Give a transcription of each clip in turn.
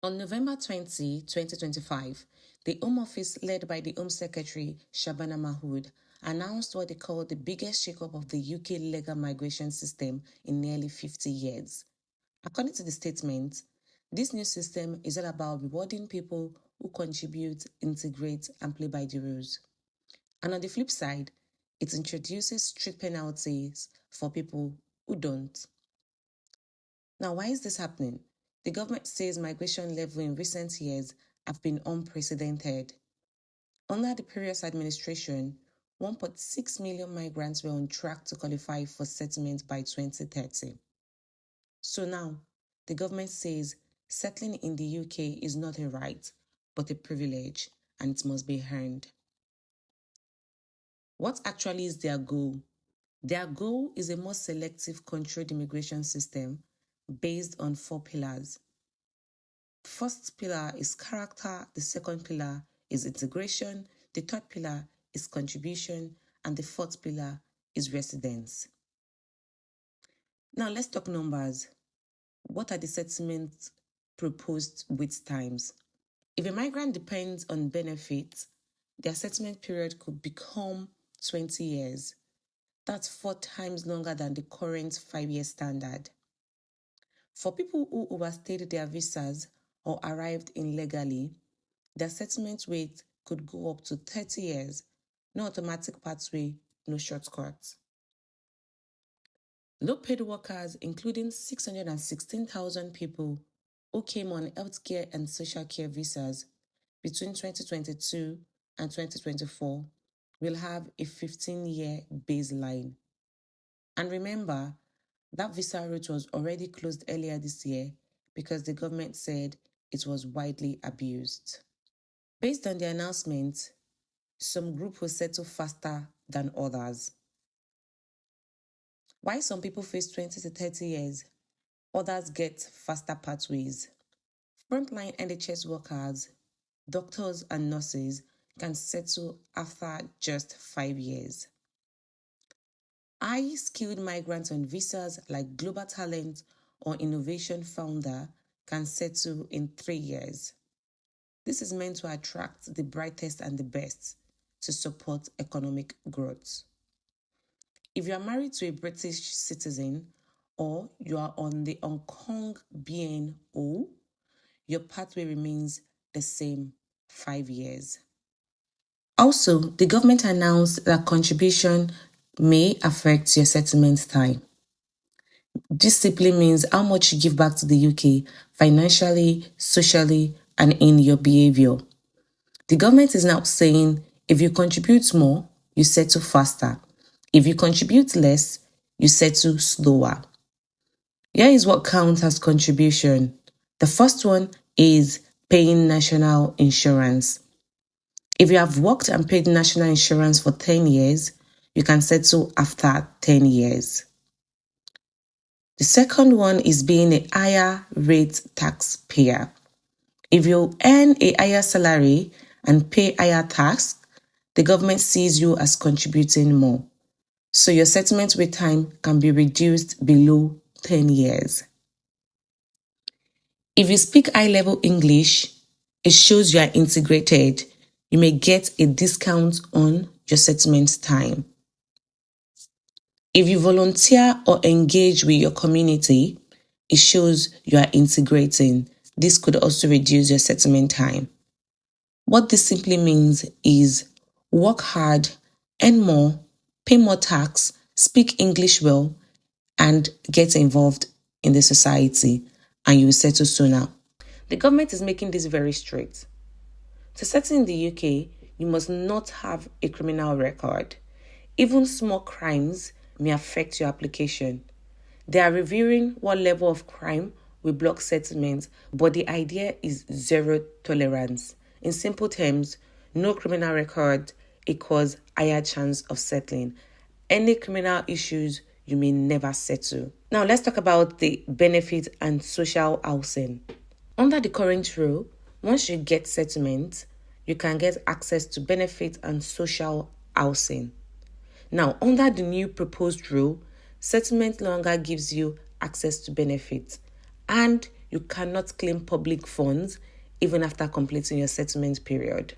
On November 2025, the Home Office, led by the Home Secretary Shabana Mahood, announced what they called the biggest shakeup of the UK legal migration system in nearly 50 years. According to the statement, this new system is all about rewarding people who contribute, integrate, and play by the rules. And on the flip side, it introduces strict penalties for people who don't. Now, why is this happening? The government says migration level in recent years have been unprecedented. Under the previous administration, 1.6 million migrants were on track to qualify for settlement by 2030. So now, the government says settling in the UK is not a right, but a privilege, and it must be earned. What actually is their goal? Their goal is a more selective, controlled immigration system based on 4 pillars. First pillar is character, the second pillar is integration, the third pillar is contribution, and the fourth pillar is residence. Now let's talk numbers. What are the settlements proposed with times? If a migrant depends on benefits, their settlement period could become 20 years. That's 4 times longer than the current 5-year standard. For people who overstayed their visas or arrived illegally, their settlement rate could go up to 30 years. No automatic pathway, no shortcuts. Low-paid workers, including 616,000 people who came on healthcare and social care visas between 2022 and 2024, will have a 15-year baseline. And remember, that visa route was already closed earlier this year because the government said it was widely abused. Based on the announcement, some groups will settle faster than others. While some people face 20 to 30 years, others get faster pathways. Frontline NHS workers, doctors, and nurses can settle after just 5 years. High-skilled migrants on visas like Global Talent or Innovation Founder can settle in 3 years. This is meant to attract the brightest and the best to support economic growth. If you are married to a British citizen or you are on the Hong Kong BNO, your pathway remains the same 5 years. Also, the government announced that contribution may affect your settlement time. This simply means how much you give back to the UK financially, socially, and in your behavior. The government is now saying if you contribute more, you settle faster. If you contribute less, you settle slower. Here is what counts as contribution. The first one is paying national insurance. If you have worked and paid national insurance for 10 years, you can settle after 10 years. The second one is being a higher rate taxpayer. If you earn a higher salary and pay higher tax, the government sees you as contributing more. So your settlement wait time can be reduced below 10 years. If you speak high-level English, it shows you are integrated. You may get a discount on your settlement time. If you volunteer or engage with your community, it shows you are integrating. This could also reduce your settlement time. What this simply means is work hard, earn more, pay more tax, speak English well, and get involved in the society, and you will settle sooner. The government is making this very strict. To settle in the UK, you must not have a criminal record. Even small crimes may affect your application. They are reviewing what level of crime will block settlement, but the idea is zero tolerance. In simple terms, no criminal record equals higher chance of settling. Any criminal issues, you may never settle. Now let's talk about the benefit and social housing. Under the current rule, once you get settlement, you can get access to benefit and social housing. Now, under the new proposed rule, settlement no longer gives you access to benefits, and you cannot claim public funds even after completing your settlement period.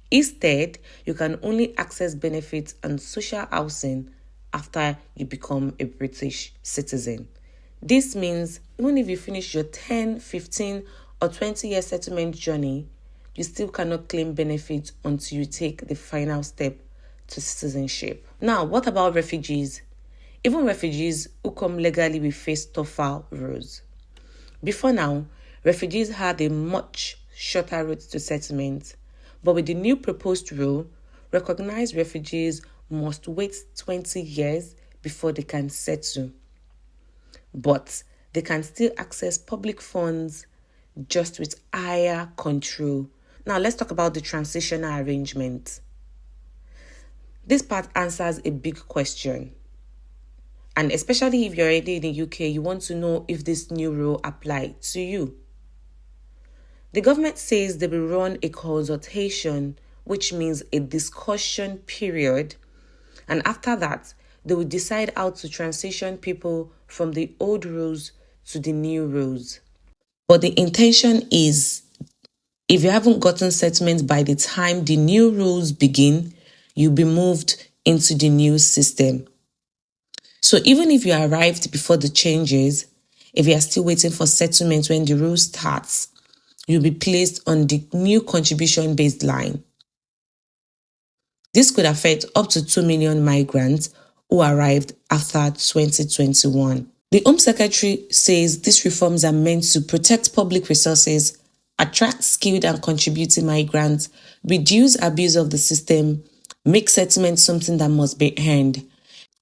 Instead, you can only access benefits and social housing after you become a British citizen. This means even if you finish your 10, 15, or 20-year settlement journey, you still cannot claim benefits until you take the final step to citizenship. Now, what about refugees? Even refugees who come legally will face tougher rules. Before now, refugees had a much shorter route to settlement, but with the new proposed rule, recognized refugees must wait 20 years before they can settle. But they can still access public funds just with higher control. Now, let's talk about the transitional arrangement. This part answers a big question. And especially if you're already in the UK, you want to know if this new rule applies to you. The government says they will run a consultation, which means a discussion period. And after that, they will decide how to transition people from the old rules to the new rules. But the intention is, if you haven't gotten settlement by the time the new rules begin, you'll be moved into the new system. So even if you arrived before the changes, if you are still waiting for settlement when the rule starts, you'll be placed on the new contribution baseline. This could affect up to 2 million migrants who arrived after 2021. The Home Secretary says these reforms are meant to protect public resources, attract skilled and contributing migrants, reduce abuse of the system, make settlement something that must be earned.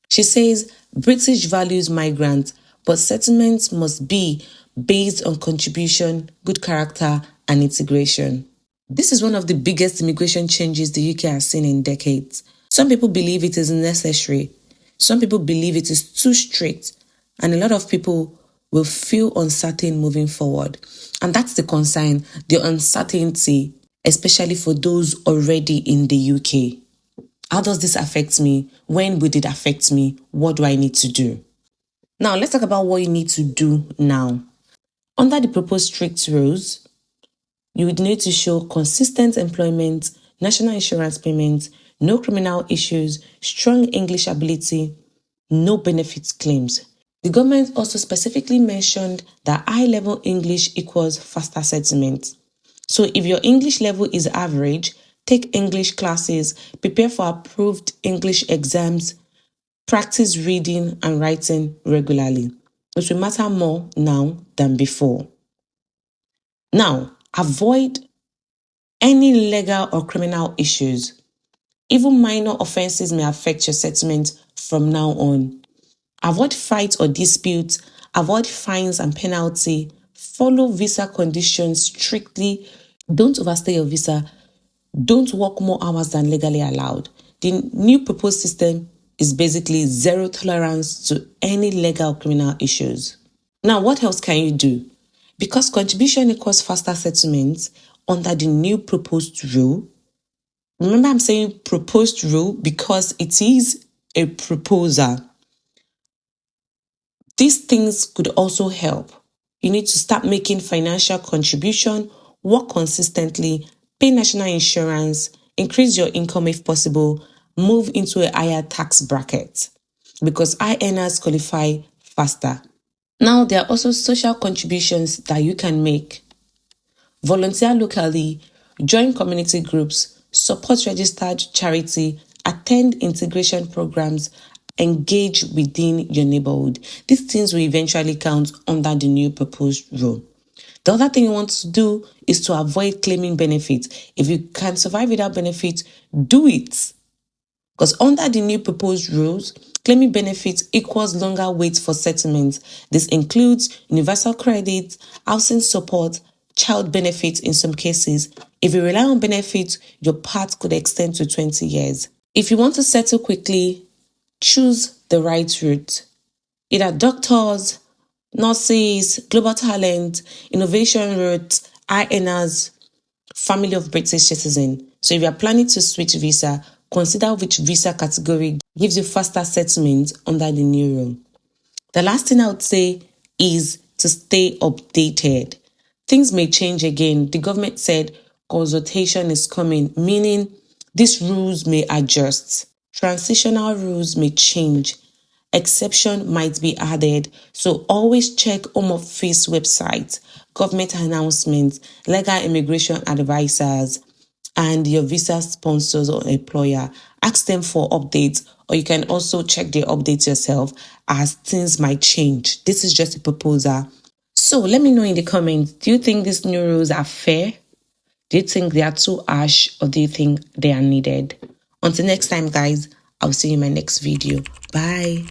She says British values migrants, but settlements must be based on contribution, good character, and integration. This is one of the biggest immigration changes the UK has seen in decades. Some people believe it is necessary. Some people believe it is too strict. And a lot of people will feel uncertain moving forward. And that's the concern, the uncertainty, especially for those already in the UK. How does this affect me? When will it affect me? What do I need to do? Now, let's talk about what you need to do now. Under the proposed strict rules, you would need to show consistent employment, national insurance payments, no criminal issues, strong English ability, no benefits claims. The government also specifically mentioned that high-level English equals faster settlement. So if your English level is average, take English classes, prepare for approved English exams, practice reading and writing regularly. It will matter more now than before. Now, avoid any legal or criminal issues. Even minor offenses may affect your settlement from now on. Avoid fights or disputes, avoid fines and penalty, follow visa conditions strictly, don't overstay your visa, don't work more hours than legally allowed. The new proposed system is basically zero tolerance to any legal or criminal issues. Now, what else can you do? Because contribution equals faster settlement under the new proposed rule. Remember, I'm saying proposed rule because it is a proposal. These things could also help. You need to start making financial contribution, work consistently, pay national insurance, increase your income if possible, move into a higher tax bracket because high earners qualify faster. Now, there are also social contributions that you can make. Volunteer locally, join community groups, support registered charity, attend integration programs, engage within your neighborhood. These things will eventually count under the new proposed rule. The other thing you want to do is to avoid claiming benefits. If you can survive without benefits, do it. Because under the new proposed rules, claiming benefits equals longer wait for settlement. This includes universal credit, housing support, child benefits in some cases. If you rely on benefits, your path could extend to 20 years. If you want to settle quickly, choose the right route. Either doctors, nurses, global talent, innovation route, INRs, family of British citizen. So if you are planning to switch visa, consider which visa category gives you faster settlement under the new rule. The last thing I would say is to stay updated. Things may change again. The government said consultation is coming, meaning these rules may adjust. Transitional rules may change. Exception might be added. So always check Home Office website, government announcements, legal immigration advisors, and your visa sponsors or employer. Ask them for updates, or you can also check the updates yourself as things might change. This is just a proposal. So let me know in the comments, do you think these new rules are fair? Do you think they are too harsh, or do you think they are needed? Until next time, guys, I'll see you in my next video. Bye.